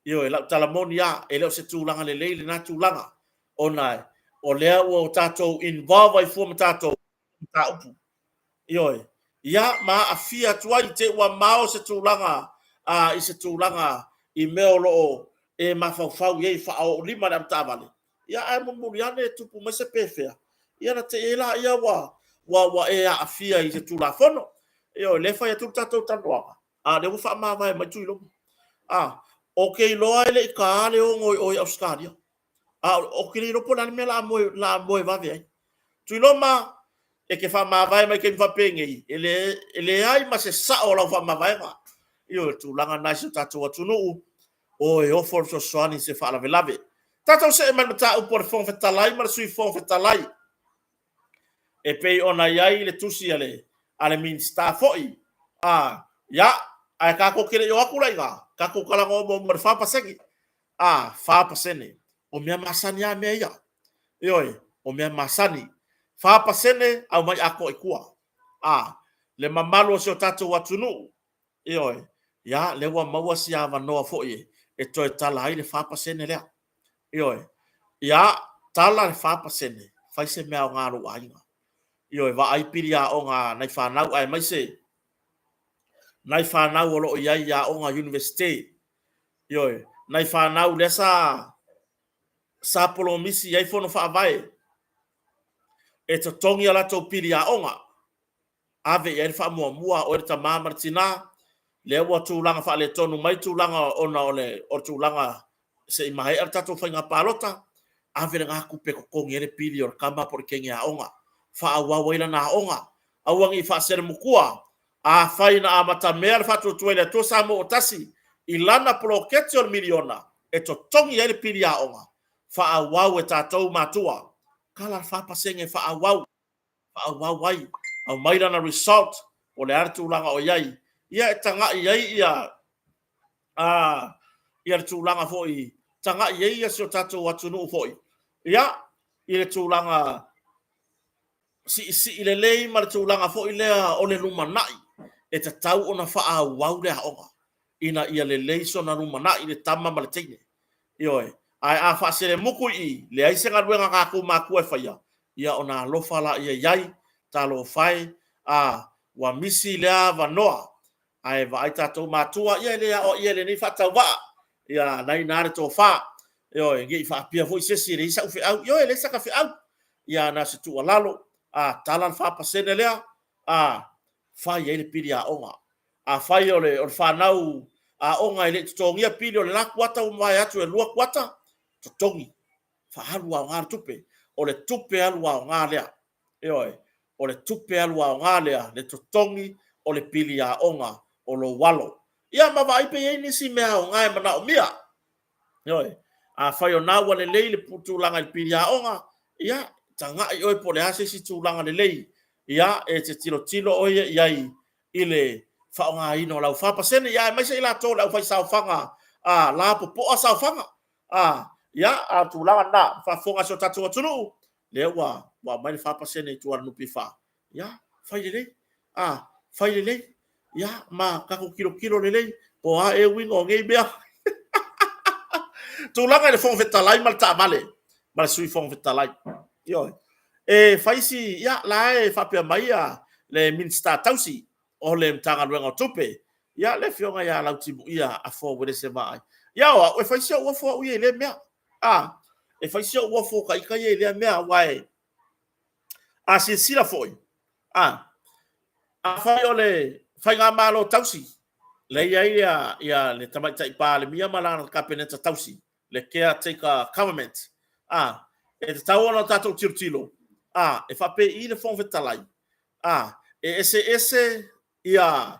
A: io e la talamonia ele o se tu langa le lei le na tu langa ona o lea o tato involve ai fu tato ta upu io ia ma afia tuai te wa mao se tu langa i se tu langa i meo lo e mafau ye fa o lima na tavale ia ai mo muriane tupu ma se pefea ia na te ela ia wa e afia i se tu la fono io le fa ya tu tato tanwa le fa ma vai ma tu lo o ke loa ele ka le o Australia o ke lo pona me la mo va ve tu lo ma e ke fa ma vai mai ke fa penge ele ai ma se sa o la fa ma vai ma io tu langa na se tatu atu no o e o for so swani se fa la velave tatu se ma ta o por fon fa talai ma sui fon fa talai e pe ona yai le tusi ale min sta foi ya ai ka ko kire yo akula inga ka ko kala ngo mo fa pasegi fa pasene o mea masani a mea ia ioe o mea masani fa pasene au mai ako ikua le mamalo se o tatou atunu ioe ya le wa maua si ava noa foi e toe tala ai le fa pasene lea ioe ya tala le fa pasene fai se mea o ngaro ainga ioe va ai piria o nga nai fa nau ai mai se nai whanau o loo iai a o ngā university. Ioe, nai whanau lea sa polo misi iai whono whaavai. E to tongi ala tau piri a onga. Ave iai wha mua mua o erita māmara tina. Lea ua tūlanga wha le tonu mai tūlanga ona o tūlanga se i mahe ar tatou whainga pālota. Ave ngā kupe kokongi ere piri o kama por kengi a onga. Wha awawa ila na onga. Awangi wha sere mukua. A faina a mata mea fatu tuele to samo otasi ilana proketi o miliona e to tongi ele pili a onga fa awau e tatou matua kala fa pasenge fa awau ai au maira na result o le artu langa o yai ia e tanga yai ia ia tu langa foi tanga yai ia so tatou watunu foi ia ile tu langa si ile lei mar tu langa foi le o le lumanai e te tau ona wha wau le haonga. Ina ia le leiso na rumana i le tama ma le teine. Ioe, ai a wha sere muku i, le aise ngā ruenga kāku māku e whaia. Ia ona alofa la ia iai, talo whai, wa misi lea wanoa. Ai wa ai tātou mātua, ia le ni whatau wā. Ia nai nāre tō whā. yo ngi fa pia foi se si re sa fe au yo le sa ka fe au ia na se tu lalo a talan fa pa se lea a fa ye le pili a onga a fa yo le o fa nau a onga ile tongia pili o le la kwata o mai atu e lua kwata to tongi fa halu a ngar tupe o le tupe alu a ngar lea yo o le tupe alu a ngar lea le to tongi o le pili a onga o lo walo ia ma vai pe ye ni si mea o ngai mana o mia yo a fa yo na wale le putu langa le pili a onga ia tanga i oi po le ase si tūlanga le lei. Ia e te tilo oi iai ile whaonga ino lau whapasene. Ia e maisa i la tō lau whai sauwhanga. La po po a sauwhanga. Ia a tūlanga na whafonga so tatua tunu. Lea wa mai le whapasene i tuara nupi wha. Ia whai le lei. Whai le lei. Ia ma kako kilo le lei. Po a e wingo ngei mea. Tūlanga le whong whetalai mal ta male. Mal sui whong whetalai. Yo. Faisi ya la fa pe mai le minsta tausi o le mtanga luenga tupe ya le fionga ya la tibu ya a fo wele se mai ya o faisi o fo u le mea faisi o fo kai le mea wai a si sila foi a fa yo le fa nga malo tausi le ya le tamai tai pa le mia malana kapeneta tausi le caretaker government e te tau ona tatou tilo e fa pe i le fong vetalai ese ia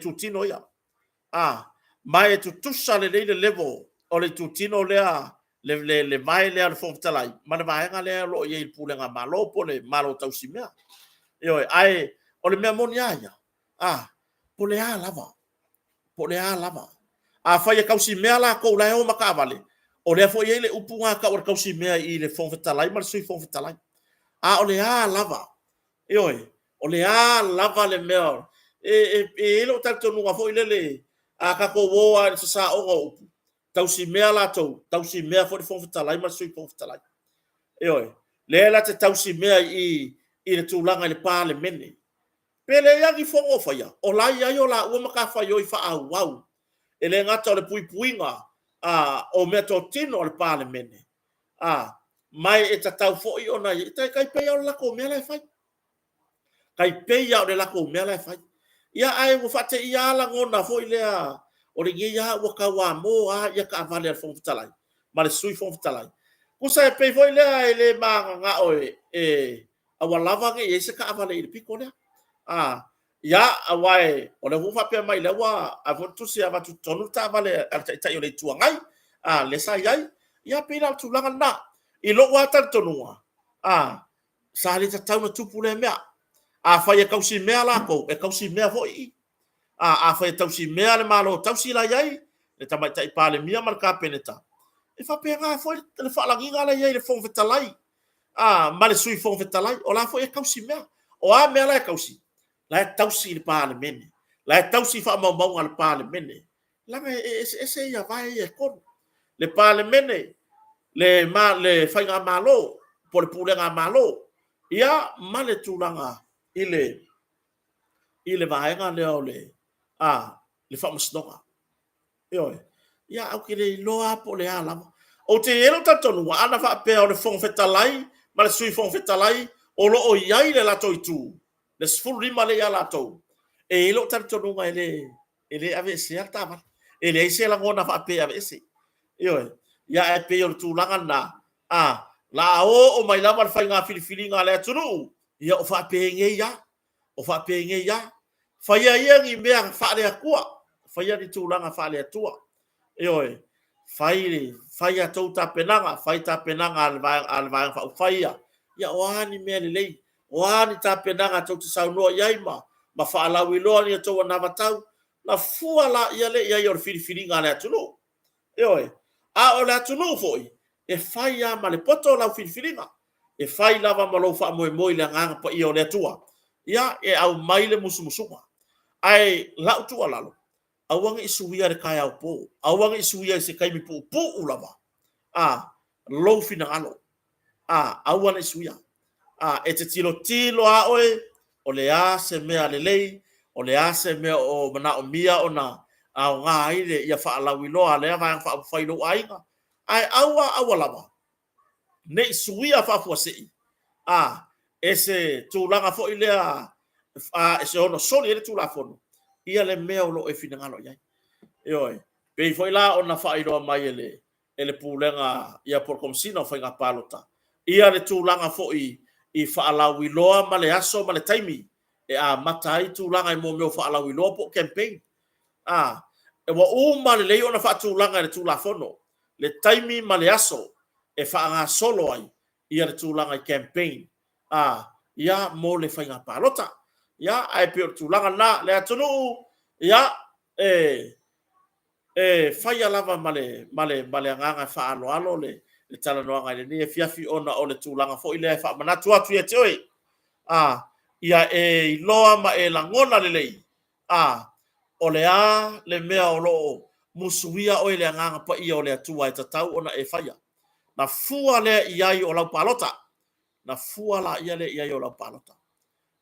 A: tutino ia mai tu tusa le level o le tutino le mai le fong vetalai mana vai nga le lo ia il pulenga malo po le malo tausimea yo ai o le mea monia ia po le lava fa ia kausi mea la ko la o makavale o le fo ile upunga ka or kausi mea i le fong vetalai mal sui fong vetalai o le lava o le lava le mea lo tanto no fo ile ka ko woa sa o tausi mea la tausi mea fo le fong vetalai mal sui fong vetalai le la te tausi mea i le tulanga le pa le mene pele ya ki fongo fa ya o la ya yo la o maka fa yo i fa au ele ngata le puipuinga o me to tino al parlemene mai e tatau fo i ona i tai kai pe o la ko me la fai kai pe ya o la ko me la fai ia ai wo fate ia la ngona fo i le o le ia wo ka wa mo ia ka vale al fo talai ma le sui fo talai ku sa pe fo i le ma nga o a wa lava ke se ka vale i piko le ia awai o le hufa pe mai le wa a fontu se ava tu tonu ta vale ta yo le tuangai le sa yai ia pe la tu langa na i lo wa ta tonua sa le ta tau na tupu le mea fa ia kausi mea la ko e kausi mea fo i fa ia tausi mea le malo tausi la yai le ta mai ta i pale mia marka peneta e fa pe nga fo le fa la nginga la yai le fong vetalai ma le sui fong vetalai o la fo ia kausi mea o mea la kausi la tausi le parlemene la tausi fa mau al parlemene la me ese ia vai e kon le parlemene le fainga malo por pulenga malo ia male tulanga ile vaenga le le fa msnoga ia au kile loa po le ala o te ero tatonu ana fa pe o le fong fetalai ma le sui fong fetalai o lo o iai le la toitu le sfulu lima le ala tau lo tanto nunga ele ave se alta ele se la ngona fa pe ave se ya e pe o tulanga na la o mai lava fa nga filifili nga le tunu ya o fa pe nge ya fa ia ngi me fa le akua fa ia di tulanga fa le tua fa ia tau ta penanga alva fa ia ya wani me le wani ta penanga tau te saunoa iai ma whaalawi loa ni atua na matau na fuala ia le ia ior filifili ngā le atunu o le atunu foi e whai a ma le poto lau filifili ngā e whai lava ma lau wha moe le nganga pa ia o le atua ia e au mai le musumusunga ai lau tua lalo awanga isuia le kai au po awanga isuia se kai mi pu ulava lo fina alo awanga isuia e te tilo o le se mea le lei o le se mea o mana o mia o na au ngā ile ia whaalawi loa lea vai whailo ainga. Ai awa lava. Nei suia whafua sei. Ese tūlanga fo i lea, ese ono soli ele tūla fono. Ia le mea lo e fina ngalo iai. Ioi, pei fo i la ona whailoa mai ele pūlenga ia por komsina o whainga pālota. Ia le tūlanga fo i whaalawi loa ma le aso ma le taimi. E a matai tūlanga i mō meo whaalawi loa po campaign. E wa uma le lei ona whaatūlanga le tūla fono. Le taimi ma le aso e whaanga solo ai. Ia le tūlanga i campaign. Ia mo le whainga pālota. Ia ai peo tūlanga na le atunu. Ia whaia lava male anganga whaaloalo le talanoanga le ni e fiafi ona o le tūlanga fo i le whaamanatu atu e te oi. Ia e loa ma e langona le lei. O le le mea o loo musuia o le anganga pa ia o le atua e tatau ona e whaia. Na fua le iai o lau pālota. Na fua la ia le iai o lau pālota.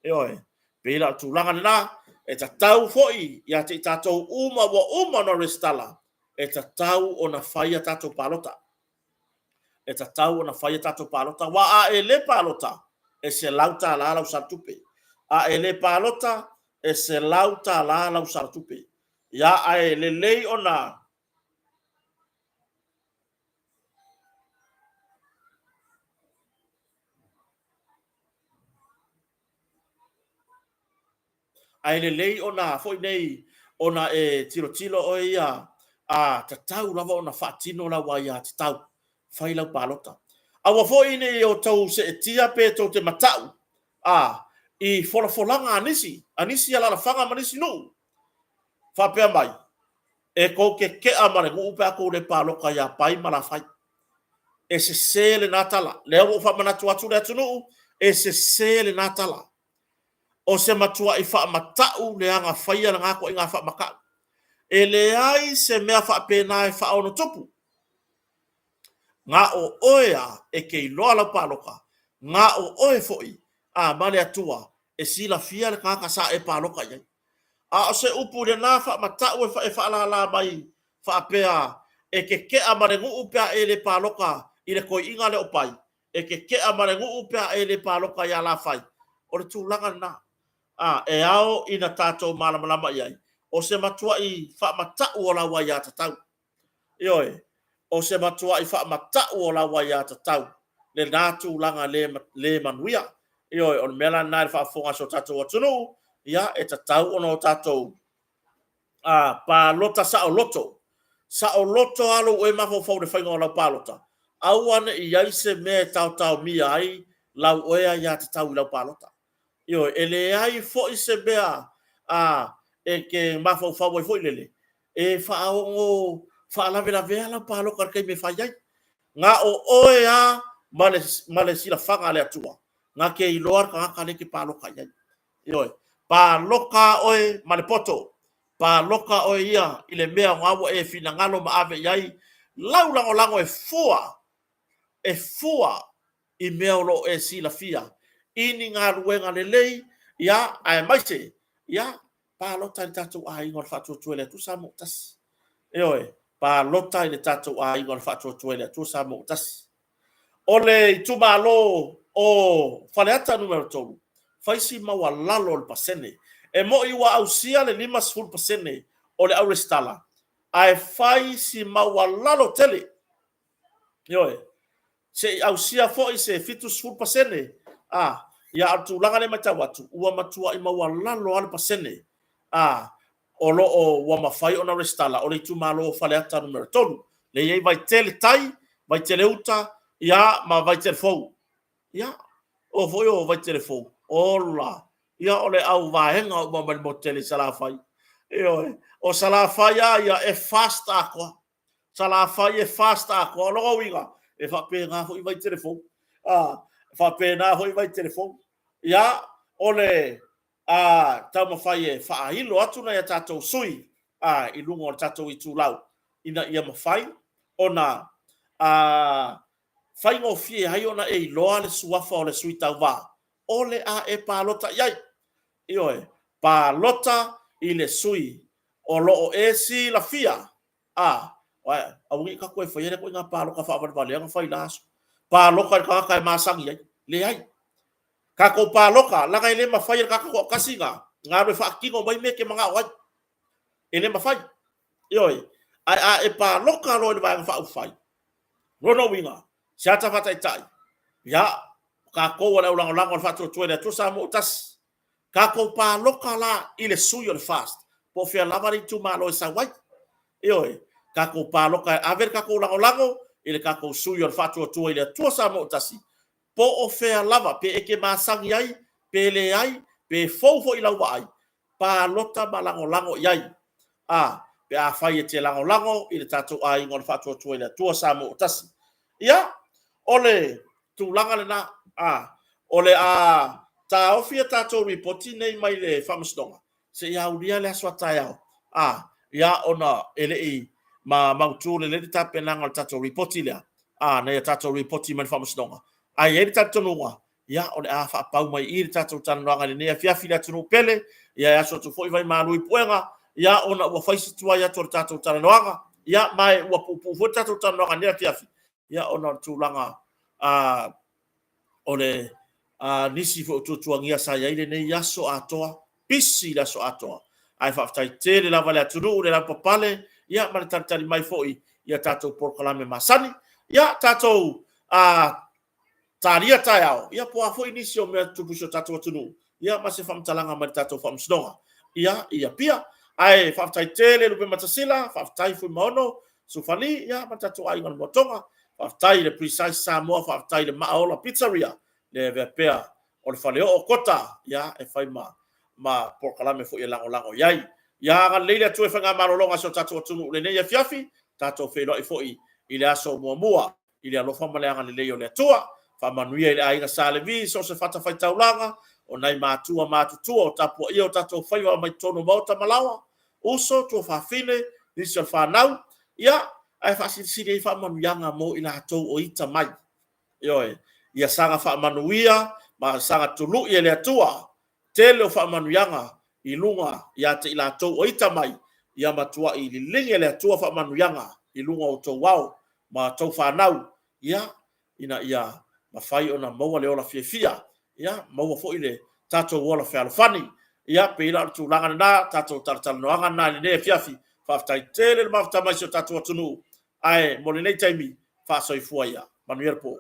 A: E oe, pēra tūlanga le nā, e tatau foi, ia te tatou uma no restala, e tatau o na whaia tatou pālota. E tatau o na whaia tatou pālota, wa a e le pālota, e se lauta la lau sartupe. A e le pālota, e se lauta la lau sartupe. Ia a e le lei o na ai le lei ona foi nei ona e tiro o ia tatau lava ona whaatino la wa ia tatau whai lau pālota. Awa foi nei o tau se e tia pe tau te matau i wholafolanga anisi ala la whanga manisi no. Whapea mai e kou ke amare ngu upe ako le pāloka ia pai mala whai. E se le natala. Lea wo whamanatu atu le atunu e se le natala. O se matua i wha matau le anga whaia na ngako i ngā wha makau. E le ai se mea wha pēnā e wha ono topu. Ngā o oea e kei loa lau pāloka. Ngā o oe foi a male atua e sila fia le kaka sa e pāloka iai. A o se upu le nā wha matau e wha la mai wha pēa e ke amare ngu upea e le pāloka i le koi inga le opai. E ke amare ngu upea e le pāloka i a la whai. O le tūlanga nā. E ao ina tātou malamalama iai. O se matua i whaamatau o la wai a tatau. Ioe, o se matua i whaamatau o la wai a tatau. Le nātu langa le manuia. Ioe, on mela nai whaafonga so tātou atunu. Ia, e tatau ono tātou. Pa lota sa o loto. Sa o loto alo ue mafo fau de whainga o lau pālota. Auane i aise me tau mia ai. Lau oea ia tatau i lau pālota. Yo, ele ai fo i se bea e ke mafau fau e fo i lele. E whaongo whaalawe la vea la pālo karkei me whaiai. Ngā o oea male sila whanga le atua. Ngā ke i loar ka ngaka leke pālo kaiai. Yo, pāloka oe male poto. Pāloka oe ia i le mea ngawa e fina ngalo ma ave iai. Lau lango e fua. E fua i mea lo e sila fia. Ini ngā ruenga le lei, ia, ai maise, ia, pālota i tātou a ingo le whātua tuele tu sa mo tasi. E oe, pālota i le tātou a ingo le whātua tuele tu sa mo tasi. O le tumalo o whaleata numero tolu, whaisi maua lalo le pasene, e mo iwa au sia le 5% o le aurestala, ai whaisi maua lalo tele. E oe, se au sia fo i se 5% ia atu langa le matawatu ua matua i maua lalo ale pasene o lo o ua mawhai ona restala o le tumalo o whaleata numero tolu le iei vai tele tai vai tele uta ia ma vai tele fou ia o foi o vai tele fou ola ia o le au vahenga o ma mo tele salafai o salafai ia e fast aqua salafai e fast aqua lo winga e fa pe nga foi vai tele fou fa pena hoi vai telefon ia ole tau mawhai e whaahilo atu na ia tātou sui i lunga o tātou i tūlau ina ia mawhai ona whaingo fie hai ona e loa le suafa o le sui tau wā ole e pālota iai ioe pālota i le sui o lo e si la fia wa au ngi ka ko fa yere ko nga pa lo ka fa va le nga fa ilas pa lo ka masang ye le ai ka ko pa lo ka la ga ile ma fa ka ko kasinga nga re fa ki ngo mai me ke manga wa ele ma fa yoi e pa lo ka lo le va fa fa no winga siata fa tai ya ka ko wala ulang ulang fa tu le tu sa mo tas ka ko pa lo ka la ile suyo le fast po fia lavari tu malo sa wa yoi ka ko pa lo ka aver ka ko ulang ile ka ko suyo fa tu ile tu sa mo tasi po o fea lava pe eke masangi ai pe le ai pe fofo i laua ai pa lota malango iai pe a fai e te lango i le tatou ai ngol fatu tu ile tu sa mo tasi ia ole tu langa le na ole ta ofia tatou reporti nei mai le famstonga se ia ulia le aswa taiao ia ona ele i ma mautu le tape nanga tatou reporti le na tatou reporti mai famstonga ai e tatou nunga ia ole a fa pau mai i tatou tananga le ne fia fila tunu pele ia so tu foi vai malui puenga ia ona wa faisi tua ia to tatou tananga ia mai wa pupu fo tatou tananga ne fia ia ona tu langa ole nisi fo tu tuangia sa ia ile ne ia so atoa pisi la so atoa ai fa tai te le lava le tunu le la papale ia ma tantari mai foi ia tatou porkalame masani ia tatou taria taiao ia po afo inisio me tupuso tatou tunu ia ma se fam talanga ma tatou fam snonga ia pia ai fa tai tele lupe matasila fa tai fu mono sufali ia ma tatou ai ngal motonga fa tai le precise samoa fa tai le maola pizzeria le vepea o le faleo o kota ia e fai ma porkalame fo ia lango iai ia ga leile tu e fanga malolonga so tatou tunu le nei fiafi tatou felo i foi i le aso mua i le alofa maleanga le leio le tua fa manuia ile ainga salevi so se fata fai taulanga o nai matua o tapu ia o tatou fai wa mai tono mauta malawa uso tu fa fine nisio fa nau ia ai fa siri fa manuianga mo ila tou o ita mai ia sanga fa manuia ma sanga tulu ia le tua tele fa manuianga i lunga ia te ila tou o ita mai ia matua i lilinge le tua fa manuianga i lunga o tou wau ma tou fa nau ia ina ia ma fai ona maua le ola fia ia maua fo ile tatou ola fe fani ia pe ila tu langa na tatou tartal no anga na le fiafi fa tai tele ma fa mai so tatou tunu ai mo le nei taimi fa so i fuia manuel po